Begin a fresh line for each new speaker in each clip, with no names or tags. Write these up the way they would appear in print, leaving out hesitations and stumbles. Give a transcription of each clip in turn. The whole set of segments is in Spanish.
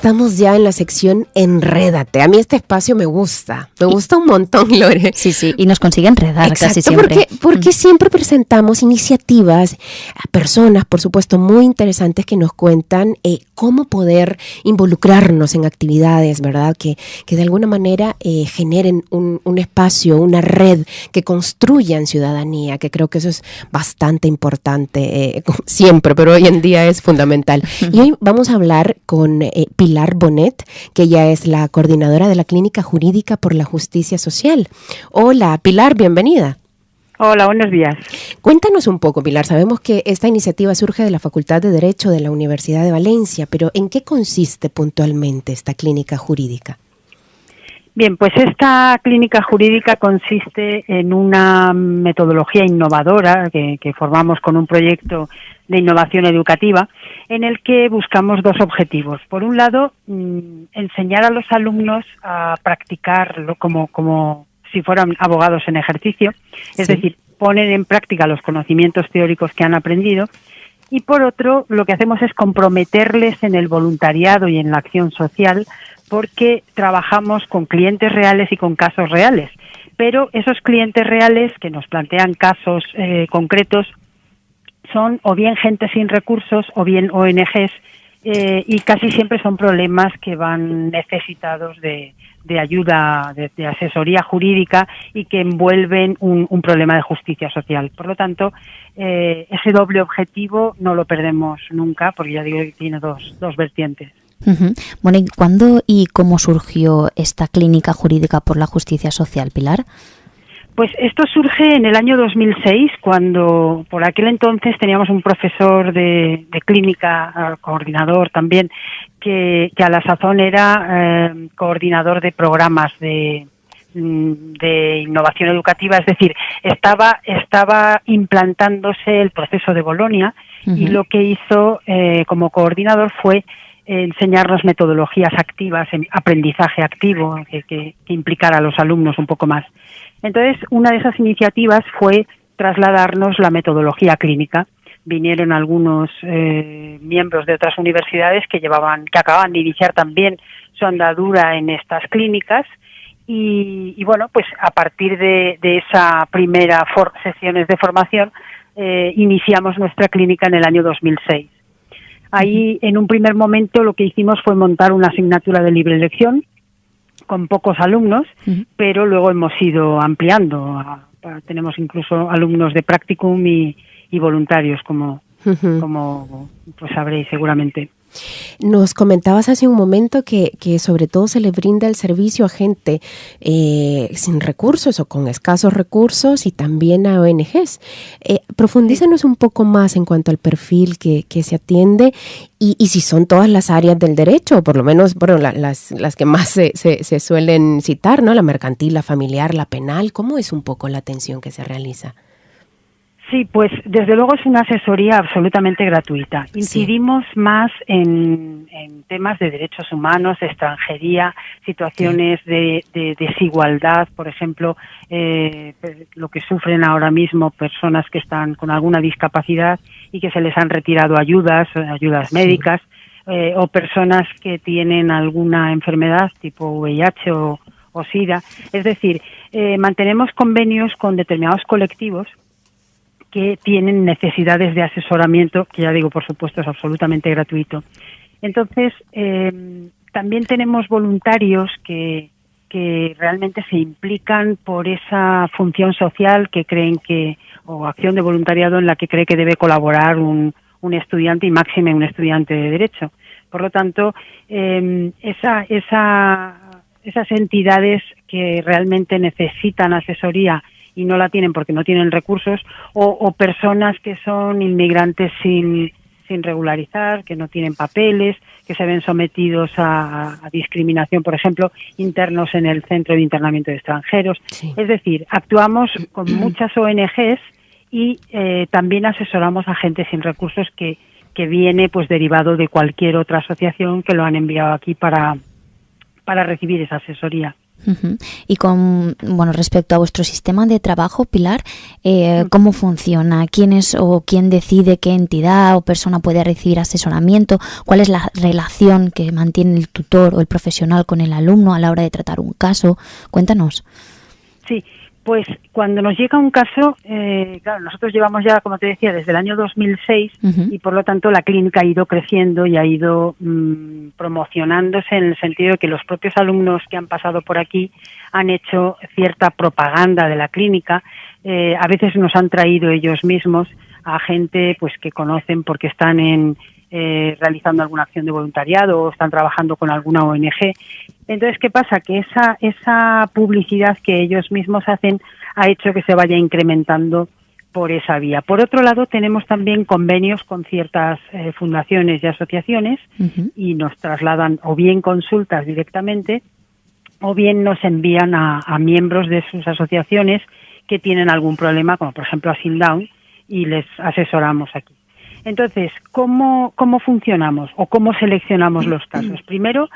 estamos ya en la sección Enrédate. A mí este espacio me gusta un montón, Lore.
Sí, y nos consigue enredar.
Exacto,
casi siempre.
Porque siempre presentamos iniciativas a personas, por supuesto, muy interesantes que nos cuentan cómo poder involucrarnos en actividades, ¿verdad? Que de alguna manera generen un espacio, una red que construyan ciudadanía, que creo que eso es bastante importante siempre, pero hoy en día es fundamental. Y hoy vamos a hablar con Pilar Bonet, que ella es la coordinadora de la Clínica Jurídica por la Justicia Social. Hola, Pilar, bienvenida.
Hola, buenos días.
Cuéntanos un poco, Pilar. Sabemos que esta iniciativa surge de la Facultad de Derecho de la Universidad de Valencia, pero ¿en qué consiste puntualmente esta clínica jurídica?
Bien, pues esta clínica jurídica consiste en una metodología innovadora que formamos con un proyecto de innovación educativa en el que buscamos dos objetivos. Por un lado, enseñar a los alumnos a practicarlo como si fueran abogados en ejercicio, es decir, poner en práctica los conocimientos teóricos que han aprendido. Y por otro, lo que hacemos es comprometerles en el voluntariado y en la acción social, porque trabajamos con clientes reales y con casos reales. Pero esos clientes reales que nos plantean casos concretos son o bien gente sin recursos o bien ONGs y casi siempre son problemas que van necesitados de ayuda, de asesoría jurídica y que envuelven un problema de justicia social. Por lo tanto, ese doble objetivo no lo perdemos nunca, porque ya digo que tiene dos vertientes.
Uh-huh. Bueno, ¿y cuándo y cómo surgió esta clínica jurídica por la justicia social, Pilar?
Pues esto surge en el año 2006, cuando por aquel entonces teníamos un profesor de clínica, coordinador también, que a la sazón era coordinador de programas de innovación educativa, es decir, estaba implantándose el proceso de Bolonia. Uh-huh. Y lo que hizo como coordinador fue enseñarnos metodologías activas, aprendizaje activo, que implicara a los alumnos un poco más. Entonces, una de esas iniciativas fue trasladarnos la metodología clínica. Vinieron algunos miembros de otras universidades que acababan de iniciar también su andadura en estas clínicas y bueno, pues a partir de esa primera sesiones de formación iniciamos nuestra clínica en el año 2006. Ahí, en un primer momento, lo que hicimos fue montar una asignatura de libre elección con pocos alumnos, pero luego hemos ido ampliando. Tenemos incluso alumnos de practicum y voluntarios, como pues sabréis seguramente.
Nos comentabas hace un momento que sobre todo se le brinda el servicio a gente sin recursos o con escasos recursos y también a ONGs. Profundízanos un poco más en cuanto al perfil que se atiende y si son todas las áreas del derecho, o por lo menos las que más se suelen citar, ¿no? La mercantil, la familiar, la penal. ¿Cómo es un poco la atención que se realiza?
Sí, pues desde luego es una asesoría absolutamente gratuita. Incidimos más en temas de derechos humanos, de extranjería, situaciones de desigualdad, por ejemplo, lo que sufren ahora mismo personas que están con alguna discapacidad y que se les han retirado ayudas médicas, o personas que tienen alguna enfermedad tipo VIH o SIDA. Es decir, mantenemos convenios con determinados colectivos que tienen necesidades de asesoramiento, que ya digo, por supuesto, es absolutamente gratuito. Entonces, también tenemos voluntarios que realmente se implican por esa función social que creen o acción de voluntariado en la que cree que debe colaborar un estudiante y máxime un estudiante de Derecho. Por lo tanto, esas entidades que realmente necesitan asesoría y no la tienen porque no tienen recursos, o personas que son inmigrantes sin regularizar, que no tienen papeles, que se ven sometidos a discriminación, por ejemplo, internos en el Centro de Internamiento de Extranjeros. Sí. Es decir, actuamos con muchas ONGs y también asesoramos a gente sin recursos que viene pues derivado de cualquier otra asociación que lo han enviado aquí para recibir esa asesoría.
Uh-huh. Y respecto a vuestro sistema de trabajo, Pilar, ¿cómo funciona? ¿Quién es o quién decide qué entidad o persona puede recibir asesoramiento? ¿Cuál es la relación que mantiene el tutor o el profesional con el alumno a la hora de tratar un caso? Cuéntanos.
Sí, pues cuando nos llega un caso, claro, nosotros llevamos ya, como te decía, desde el año 2006 uh-huh. y por lo tanto la clínica ha ido creciendo y ha ido promocionándose en el sentido de que los propios alumnos que han pasado por aquí han hecho cierta propaganda de la clínica. A veces nos han traído ellos mismos a gente pues que conocen porque están realizando alguna acción de voluntariado o están trabajando con alguna ONG. Entonces, ¿qué pasa? Que esa publicidad que ellos mismos hacen ha hecho que se vaya incrementando por esa vía. Por otro lado, tenemos también convenios con ciertas fundaciones y asociaciones uh-huh. y nos trasladan o bien consultas directamente o bien nos envían a miembros de sus asociaciones que tienen algún problema, como por ejemplo a Down, y les asesoramos aquí. Entonces, ¿cómo funcionamos o cómo seleccionamos los casos? Primero,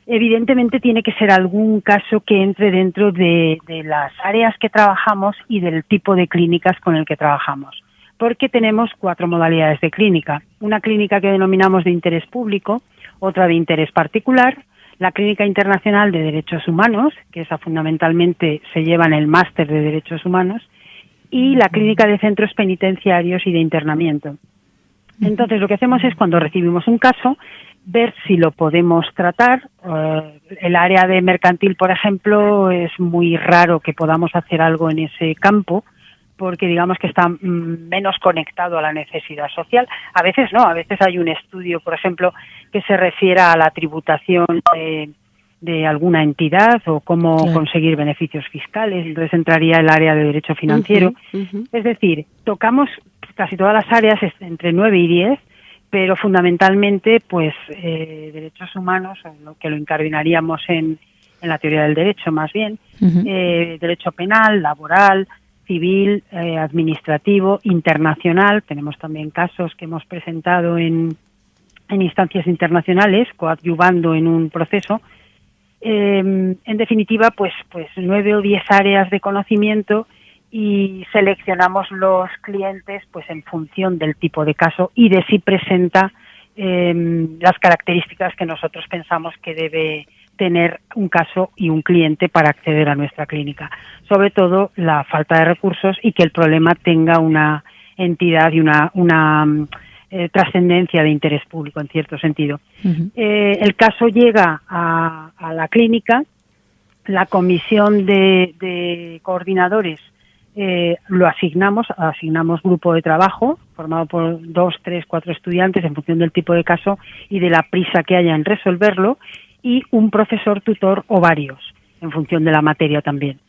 evidentemente tiene que ser algún caso que entre dentro de las áreas que trabajamos y del tipo de clínicas con el que trabajamos, porque tenemos 4 modalidades de clínica. Una clínica que denominamos de interés público, otra de interés particular, la clínica internacional de derechos humanos, que esa fundamentalmente se lleva en el máster de derechos humanos, y la clínica de centros penitenciarios y de internamiento. Entonces, lo que hacemos es, cuando recibimos un caso, ver si lo podemos tratar. El área de mercantil, por ejemplo, es muy raro que podamos hacer algo en ese campo, porque digamos que está menos conectado a la necesidad social. A veces no, a veces hay un estudio, por ejemplo, que se refiera a la tributación de alguna entidad o cómo conseguir beneficios fiscales. Entonces entraría el área de derecho financiero. Uh-huh, uh-huh. Es decir, tocamos casi todas las áreas, entre 9 y 10, pero fundamentalmente pues derechos humanos, que lo incardinaríamos en la teoría del derecho más bien, uh-huh. Derecho penal, laboral, civil, administrativo, internacional. Tenemos también casos que hemos presentado en instancias internacionales, coadyuvando en un proceso. En definitiva, pues 9 o 10 áreas de conocimiento, y seleccionamos los clientes pues en función del tipo de caso y de si presenta las características que nosotros pensamos que debe tener un caso y un cliente para acceder a nuestra clínica. Sobre todo la falta de recursos y que el problema tenga una entidad y una trascendencia de interés público en cierto sentido. Uh-huh. El caso llega a la clínica, la comisión de coordinadores lo asignamos grupo de trabajo formado por 2, 3, 4 estudiantes en función del tipo de caso y de la prisa que haya en resolverlo, y un profesor tutor o varios en función de la materia también.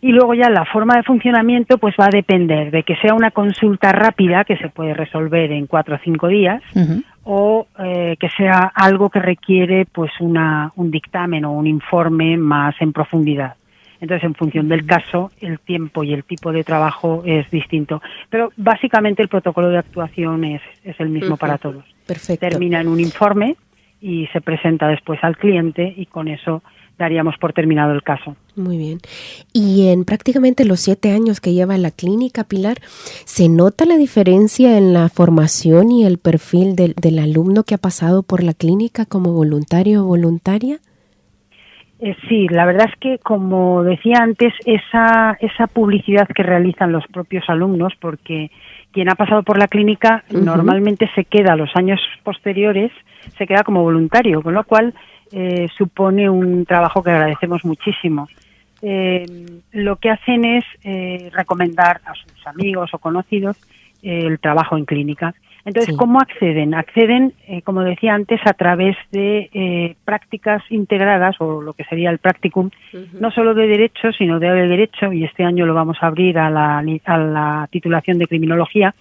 Y luego ya la forma de funcionamiento pues va a depender de que sea una consulta rápida que se puede resolver en 4 o 5 días, uh-huh. o que sea algo que requiere pues un dictamen o un informe más en profundidad. Entonces, en función del caso, el tiempo y el tipo de trabajo es distinto. Pero básicamente el protocolo de actuación es el mismo uh-huh. para todos.
Perfecto.
Termina en un informe y se presenta después al cliente, y con eso daríamos por terminado el caso.
Muy bien. Y en prácticamente los 7 años que lleva la clínica, Pilar, ¿se nota la diferencia en la formación y el perfil del alumno que ha pasado por la clínica como voluntario o voluntaria?
Sí, la verdad es que, como decía antes, esa publicidad que realizan los propios alumnos, porque quien ha pasado por la clínica uh-huh. normalmente se queda, los años posteriores, se queda como voluntario, con lo cual supone un trabajo que agradecemos muchísimo. Lo que hacen es recomendar a sus amigos o conocidos el trabajo en clínica. Entonces, sí. ¿Cómo acceden? Acceden, como decía antes, a través de prácticas integradas, o lo que sería el practicum, uh-huh. no solo de derecho, sino de derecho, y este año lo vamos a abrir a la titulación de criminología.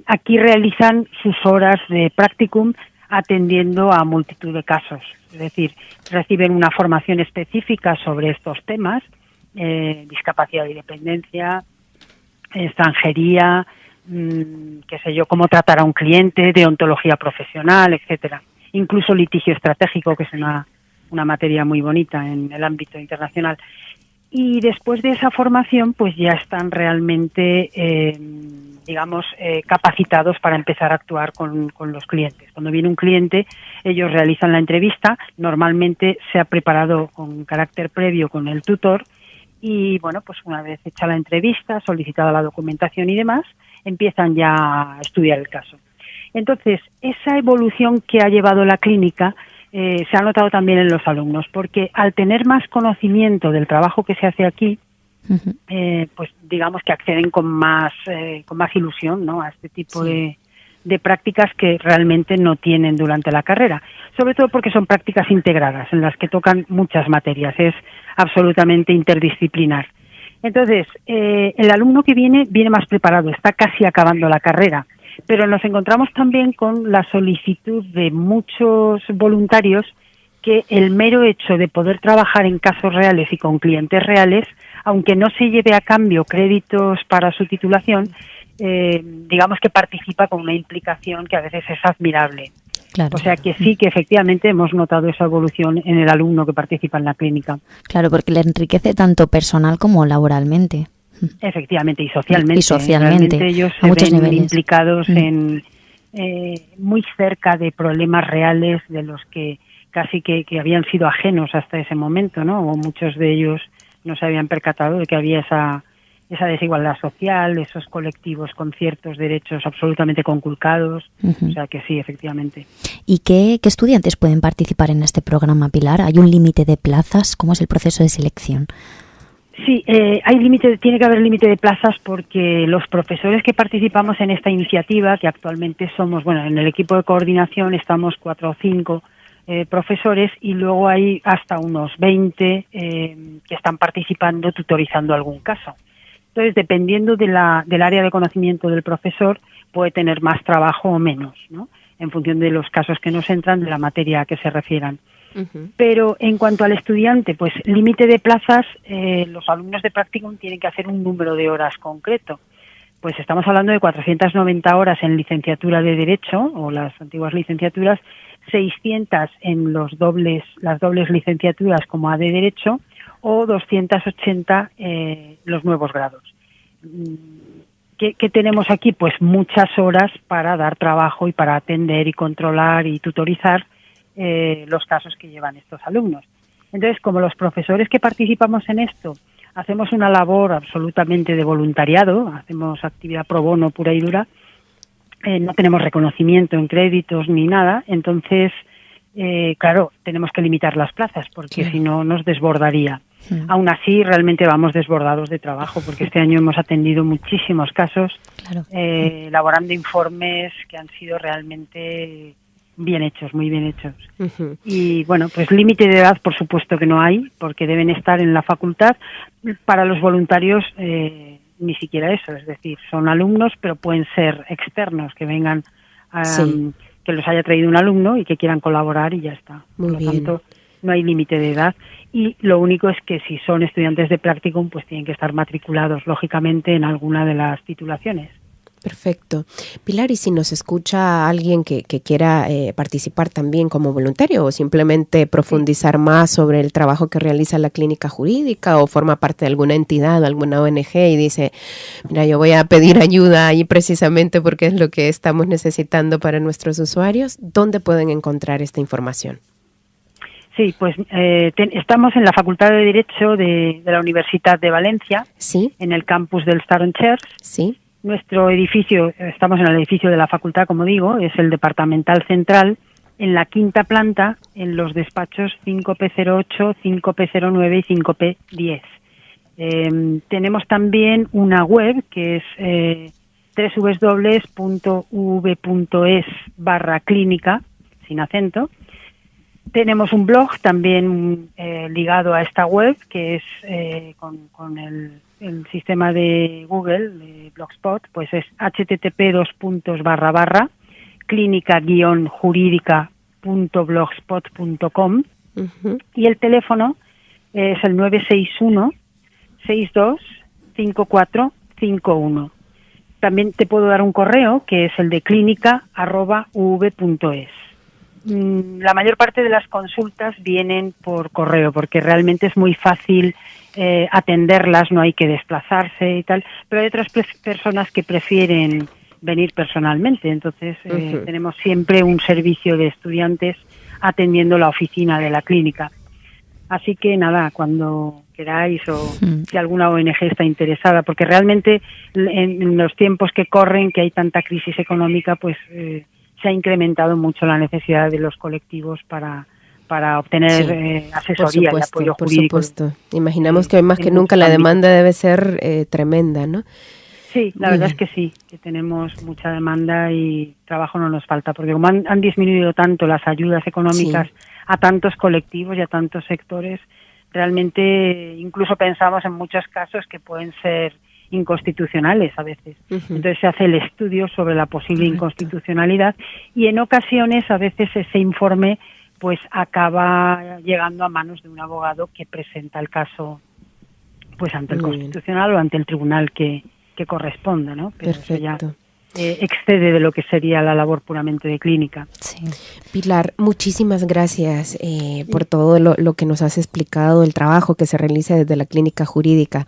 Aquí realizan sus horas de practicum atendiendo a multitud de casos. Es decir, reciben una formación específica sobre estos temas, discapacidad y dependencia, extranjería, qué sé yo, cómo tratar a un cliente, deontología profesional, etcétera. Incluso litigio estratégico, que es una una materia muy bonita en el ámbito internacional. Y después de esa formación, pues ya están realmente, capacitados para empezar a actuar con los clientes. Cuando viene un cliente, ellos realizan la entrevista. Normalmente se ha preparado con carácter previo con el tutor y, bueno, pues una vez hecha la entrevista, solicitada la documentación y demás, empiezan ya a estudiar el caso. Entonces, esa evolución que ha llevado la clínica se ha notado también en los alumnos, porque al tener más conocimiento del trabajo que se hace aquí, pues digamos que acceden con más ilusión, ¿no?, a este tipo de prácticas que realmente no tienen durante la carrera, sobre todo porque son prácticas integradas en las que tocan muchas materias, es absolutamente interdisciplinar. Entonces, el alumno que viene más preparado, está casi acabando la carrera, pero nos encontramos también con la solicitud de muchos voluntarios que el mero hecho de poder trabajar en casos reales y con clientes reales, aunque no se lleve a cambio créditos para su titulación, digamos que participa con una implicación que a veces es admirable.
Claro.
O sea que sí, que efectivamente hemos notado esa evolución en el alumno que participa en la clínica.
Claro, porque le enriquece tanto personal como laboralmente.
Efectivamente, y socialmente.
Realmente
ellos
a muchos
se ven
niveles.
implicados en muy cerca de problemas reales de los que casi que habían sido ajenos hasta ese momento, ¿no? O muchos de ellos no se habían percatado de que había esa desigualdad social, esos colectivos con ciertos derechos absolutamente conculcados. O sea que sí, efectivamente.
¿Y qué estudiantes pueden participar en este programa, Pilar? ¿Hay un límite de plazas? ¿Cómo es el proceso de selección?
Sí, tiene que haber límite de plazas porque los profesores que participamos en esta iniciativa, que actualmente somos, bueno, en el equipo de coordinación estamos 4 o 5 profesores y luego hay hasta unos 20 que están participando tutorizando algún caso. Entonces, dependiendo del área de conocimiento del profesor, puede tener más trabajo o menos, ¿no?, en función de los casos que nos entran, de la materia a que se refieran. Pero en cuanto al estudiante, pues límite de plazas, los alumnos de Practicum tienen que hacer un número de horas concreto. Pues estamos hablando de 490 horas en licenciatura de Derecho, o las antiguas licenciaturas, 600 en las dobles licenciaturas como A de Derecho, o 280 los nuevos grados. ¿Qué tenemos aquí? Pues muchas horas para dar trabajo y para atender y controlar y tutorizar los casos que llevan estos alumnos. Entonces, como los profesores que participamos en esto hacemos una labor absolutamente de voluntariado, hacemos actividad pro bono pura y dura, no tenemos reconocimiento en créditos ni nada, entonces, claro, tenemos que limitar las plazas porque si no nos desbordaría. Aún así, realmente vamos desbordados de trabajo porque este año hemos atendido muchísimos casos, elaborando informes que han sido realmente bien hechos, muy bien hechos. Y bueno, pues límite de edad por supuesto que no hay, porque deben estar en la facultad. Para los voluntarios ni siquiera eso, es decir, son alumnos, pero pueden ser externos que vengan, que los haya traído un alumno y que quieran colaborar y ya está. Por lo tanto, no hay límite de edad. Y lo único es que si son estudiantes de Practicum, pues tienen que estar matriculados, lógicamente, en alguna de las titulaciones.
Perfecto. Pilar, y si nos escucha alguien que quiera participar también como voluntario o simplemente profundizar más sobre el trabajo que realiza la clínica jurídica o forma parte de alguna entidad o alguna ONG y dice, mira, yo voy a pedir ayuda ahí precisamente porque es lo que estamos necesitando para nuestros usuarios, ¿dónde pueden encontrar esta información?
Sí, pues estamos en la Facultad de Derecho de la Universidad de Valencia, en el campus del Star on Chairs.
Sí.
Nuestro edificio, estamos en el edificio de la facultad, como digo, es el departamental central, en la 5ª planta, en los despachos 5P08, 5P09 y 5P10. Tenemos también una web que es www.uv.es/clínica, sin acento. Tenemos un blog también ligado a esta web, que es con el sistema de Google, de Blogspot, pues es http://clínica-jurídica.blogspot.com y el teléfono es el 961 62 5451. También te puedo dar un correo que es el de clínica@uv.es. la mayor parte de las consultas vienen por correo, porque realmente es muy fácil atenderlas, no hay que desplazarse y tal, pero hay otras personas que prefieren venir personalmente, entonces tenemos siempre un servicio de estudiantes atendiendo la oficina de la clínica. Así que nada, cuando queráis o si alguna ONG está interesada, porque realmente en los tiempos que corren, que hay tanta crisis económica, pues se ha incrementado mucho la necesidad de los colectivos para obtener asesoría y apoyo jurídico.
Por supuesto. Imaginamos que hoy más que nunca la demanda debe ser tremenda, ¿no?
Sí, la verdad es que sí, que tenemos mucha demanda y trabajo no nos falta, porque como han disminuido tanto las ayudas económicas a tantos colectivos y a tantos sectores, realmente incluso pensamos en muchos casos que pueden ser inconstitucionales a veces. Entonces se hace el estudio sobre la posible inconstitucionalidad y en ocasiones a veces ese informe pues acaba llegando a manos de un abogado que presenta el caso pues ante el Constitucional o ante el tribunal que corresponda, ¿no? Pero eso ya excede de lo que sería la labor puramente de clínica.
Sí. Pilar, muchísimas gracias por todo lo que nos has explicado, el trabajo que se realiza desde la Clínica Jurídica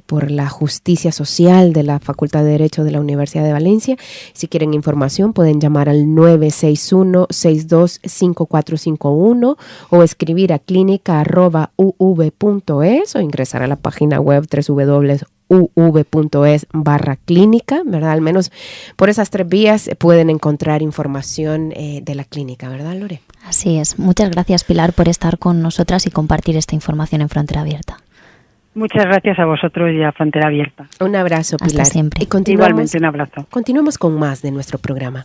por la Justicia Social de la Facultad de Derecho de la Universidad de Valencia. Si quieren información pueden llamar al 961-625451 o escribir a clinica@uv.es o ingresar a la página web www.uv.es/clínica, ¿verdad? Al menos por esas 3 vías pueden encontrar información de la clínica, ¿verdad, Lore?
Así es. Muchas gracias, Pilar, por estar con nosotras y compartir esta información en Frontera Abierta.
Muchas gracias a vosotros y a Frontera Abierta.
Un abrazo, Pilar.
Hasta siempre.
Y continuamos,
igualmente, un abrazo.
Continuamos con más de nuestro programa.